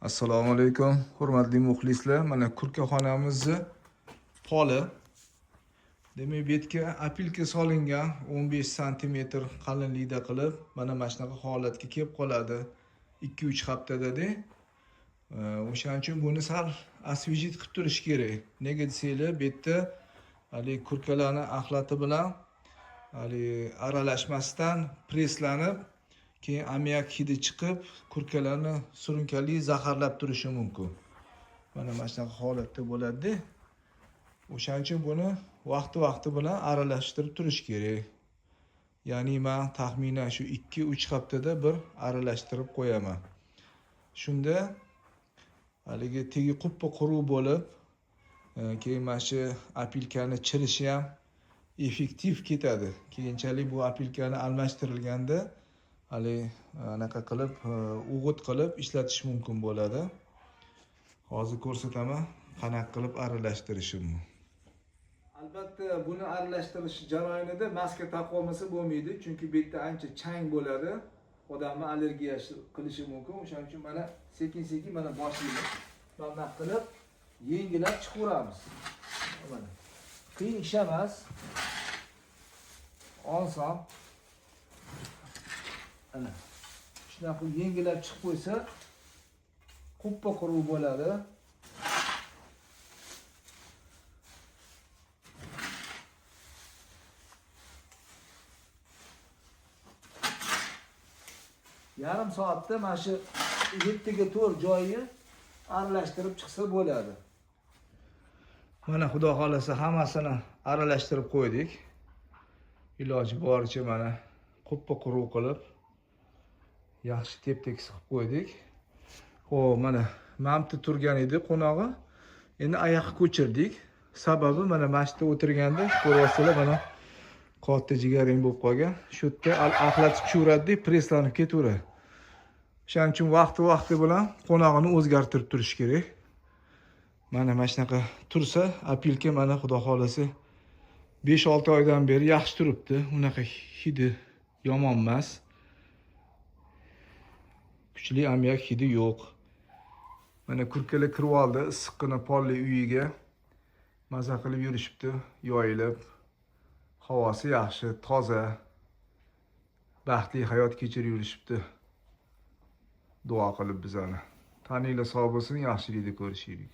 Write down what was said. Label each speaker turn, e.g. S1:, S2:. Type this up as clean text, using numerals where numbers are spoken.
S1: Assalomu alaykum, hurmatli muxlislar. Mana kurkaxonamizni poli. Demak, bu yerga apilka solingan 15 sm qalinlikda qilib, mana shunaqa holatga kelib qoladi. 2-3 haftada-da. O'shaning uchun buni sal osvejit qilib turish kerak. Nega desanglar, bu yerda hali kurkalarning axlati bilan hali aralashmasdan preslanib, keyin ammiak hidi chiqib, kurkalarni surunkali zaharlab turishi mumkin. Mana shunaqa holatda bo'ladi. O'shaning uchun buni vaqti bilan aralashtirib turish kerak. Ya'ni men taxminan shu 2-3 haftada bir aralashtirib qo'yaman. Shunda haligi tegi quppa quruq bo'lib, keyin mana shu apilkani chirishi ham effektiv ketadi. Keyinchalik bu apilkani almashtirilganda hali anaqa qilib, o'g'it qilib ishlatish mumkin bo'ladi. Hozir ko'rsataman qanaqa qilib aralashtirishimni. Albatta buni aralashtirish jarayonida maska taqib olmasa bo'lmaydi, chunki bu yerda ancha chang bo'ladi. Odamni allergiya qilishi mumkin. O'shaning uchun mana sekin-sekin mana boshlaymiz. Bunday qilib yengilab chiqaramiz. Mana qiyin ish emas. Oson. Ana shunaqa yengilab chiqib qo'ysa quppa quruq bo'ladi. Yarim soatda mana shu 7 ga 4 joyi aralashtirib chiqsa bo'ladi. Mana xudo xolasa hammasini aralashtirib qo'ydik. Iloji boricha mana quppa quruq qilib yaxshi tep-tekis qilib qo'ydik. Xo'p, mana mamti turgan edi qo'nog'i. Endi oyoqqa ko'chirdik. Sababi mana mashta o'tirganda ko'ryapsizlar, mana qo'tta jigaring bo'lib qolgan. Shu yerda axlat tushiradida preslanib ketaveradi. Shuning uchun vaqti bilan qo'nog'ini o'zgartirib turish kerak. Mana shunaqa tursa, apilka mana xudo xolasa 5-6 oydan beri yaxshi turibdi. Unaqa hidi yomon emas. Kuchli ammiak hidi yo'q. Mana kurkalar kirib oldi, issiqqina polli uyiga. Maza qilib yurishibdi, yoyilib. Havosi yaxshi, toza. Baxtli hayot kechirib yurishibdi. Duo qilib bizani. Taninglar sog' bo'lsin, yaxshilikda ko'rishaylik.